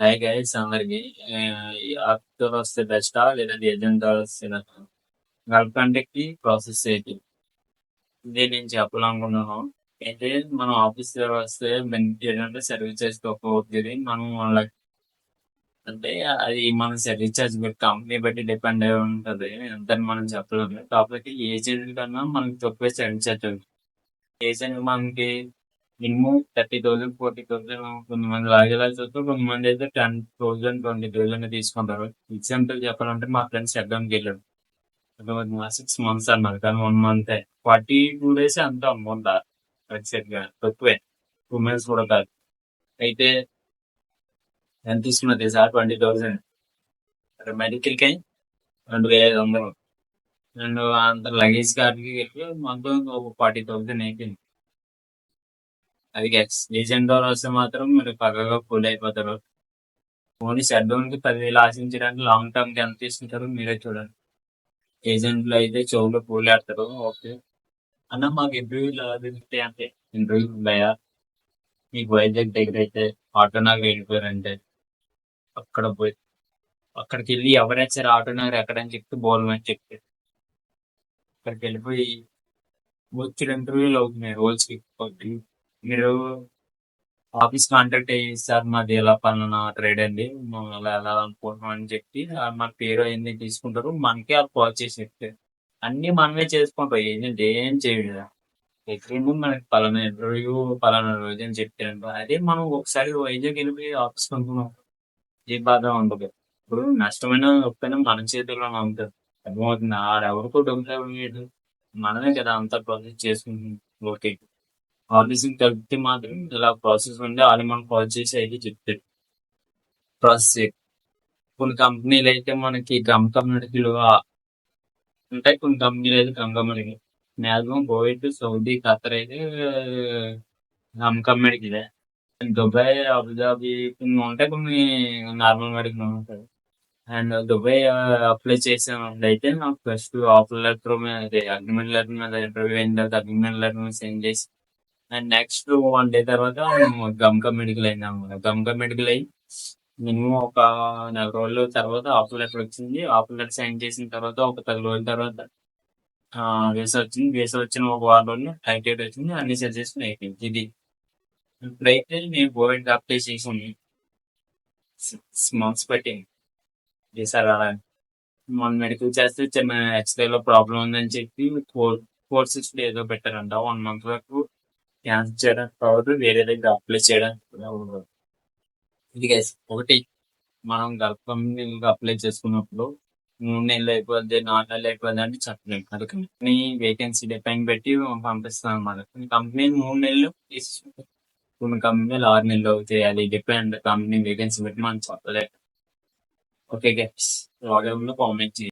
Hi guys అందరికి. ఈ యాప్‌తో వస్తే బెస్టా లేదంటే ఏజెంట్‌తో వస్తే బెస్టా? గల్ఫ్ కంట్రీకి ప్రాసెస్ ఏంటి? ఇదే నేను చెప్పాలనుకున్నాను. అయితే మనం ఆఫీస్‌లో వస్తే బెనిఫిట్ ఏంటంటే సర్వీస్ చార్జ్ తక్కువ అవుతది. మనం వాళ్ళకి అంటే అది మన సర్వీస్ చార్జ్ బట్టి కంపెనీ బట్టి డిపెండ్ అయి ఉంటది. ఎంతని మనం చెప్పలేము. కాకపోతే ఏజెంట్ కన్నా మనకి తక్కువే సర్వీస్ చార్జ్ అవుతుంది. ఏజెంట్ మనకి మినిమం 30,000 40,000 కొంతమంది లాగేలా చూస్తారు. కొంతమంది అయితే 10,000 20,000 తీసుకుంటారు. ఎగ్జాంపుల్ చెప్పాలంటే మా ఫ్రెండ్స్ ఎగ్జామ్కి వెళ్ళాడు. 6 మంత్స్ అన్నారు కానీ 1 మంత్ 42 days అంతా అనుకుంటా. ఎగ్జాక్ట్ గా తక్కువే. 2 months కూడా కాదు. అయితే ఎంత తీసుకున్నది సార్ 20,000 మెడికల్ కి 2,500 అండ్ అంత లగేజ్ కార్డ్కి వెళ్ళి మొత్తం ఒక 40,000 అయిపోయింది. అది ఏజెంట్ ద్వారా వస్తే మాత్రం మీరు పక్కగా ఫుల్ అయిపోతారు. ఓన్లీ షట్ డౌన్ కి 10,000 ఆశించడానికి లాంగ్ టర్మ్ కి ఎంత తీసుకుంటారో మీరే చూడండి. ఏజెంట్లు అయితే చెవులో పూలేస్తారు. ఓకే అన్న మాకు ఇంటర్వ్యూలు అది అంటే ఇంటర్వ్యూలు ఉన్నాయా? మీకు వైజాగ్ దగ్గర అయితే ఆటోనాగర్ వెళ్ళిపోయారంటే అక్కడ పోయి అక్కడికి వెళ్ళి ఎవరైనా సరే ఆటోనాగర్ ఎక్కడని చెప్తే బోల్మని చెప్తే అక్కడికి వెళ్ళిపోయి వచ్చిన ఇంటర్వ్యూలు అవుతున్నాయి రోల్స్ కి. ఒకటి మీరు ఆఫీస్ కాంటాక్ట్ అయ్యి సార్ మాది ఇలా పలానా ట్రేడ్ అండి మేము ఇలా వెళ్ళాలనుకుంటున్నాం అని చెప్పి మన పేరు అయింది తీసుకుంటారు. మనకే వాళ్ళు కాల్ చేసి చెప్తే అన్ని మనమే చేసుకుంటాం. ఏంటంటే ఏం చేయడు. ఎక్కడేమో మనకి పలానా ఇంటర్వ్యూ పలానా రోజు అని చెప్పారు. అదే మనం ఒకసారి వైజాగ్ వెళ్ళిపోయి ఆఫీస్ అనుకున్నాం ఏ బాధ ఉండదు. ఇప్పుడు నష్టమైన ఒప్పైనా మన చేతుల్లోనే ఉంటుంది. అర్థమవుతుంది. ఆడెవరికో డబ్బులు ఇవ్వలేదు. మనమే కదా అంతా ప్రాసెస్ చేసుకుంటుంది. ఓకే ఆఫీసింగ్ కలిపితే మాత్రం ఇలా ప్రాసెస్ ఉంటే వాళ్ళు మనం కాల్ చేసి అయితే చెప్తారు ప్రాసెస్. కొన్ని కంపెనీలు అయితే మనకి గమ్ కమ్యూనిటీలు ఉంటాయి. కొన్ని కంపెనీలు అయితే గమ్ community maximum Kuwait Saudi Qatar అయితే గమ్ కమ్యూనిటీలే. దుబాయ్ అబుదాబి కొన్ని ఉంటాయి. కొన్ని నార్మల్ మెడికల్ ఉంటాయి. అండ్ దుబాయ్ అప్లై చేసామండి. అయితే నాకు ఫస్ట్ ఆఫర్ లెటర్ మీద అగ్రిమెంట్ లెటర్ మీద ఇంటర్వ్యూ అయిన తర్వాత అగ్రిమెంట్ లెటర్ మీద సెండ్ చేసి అండ్ నెక్స్ట్ 1 day తర్వాత గమ్కా మెడికల్ అయింది అనమాట. గమ్కా మెడికల్ అయ్యి మినిమం ఒక 4 రోజుల తర్వాత ఆఫర్ లెటర్ వచ్చింది. ఆఫర్ లెటర్ సైన్ చేసిన తర్వాత ఒక 10 రోజుల తర్వాత వీసా వచ్చింది. వీసా వచ్చిన ఒక వారం రోజులు ఫ్లైట్ డేట్ వచ్చింది. అన్ని సెట్ చేసుకుని అయిపోయింది. ఇది ఇప్పుడైతే నేను కోవిడ్ అప్లై చేసి 6 months పట్టింది వీసా రావడానికి. మన మెడికల్ చేస్తే చిన్న ఎక్స్రే లో ప్రాబ్లం ఉందని చెప్పి 460 ఏదో పెట్టారంట. 1 month వరకు క్యాన్సిల్ చేయడానికి కావద్దు. వేరే దగ్గర అప్లై చేయడానికి కూడా అవ్వదు. ఇది గైస్ ఒకటి మనం గల్ఫ్ కంపెనీకి అప్లై చేసుకున్నప్పుడు 3 నెలలు అయిపోద్ది 4 నెలలు అయిపోద్ది అంటే చెప్పలేము. అది కంపెనీ వేకెన్సీ డిపెండ్ పెట్టి పంపిస్తాం అన్నమాట. కొన్ని కంపెనీ 3 నెలలు కొన్ని కంపెనీలు 6 నెలలు అవుతాయి. అది డిపెండ్ కంపెనీ వేకెన్సీ బట్టి మనం చెప్పలేదు. ఓకే గైస్ కామెంట్ చేయండి.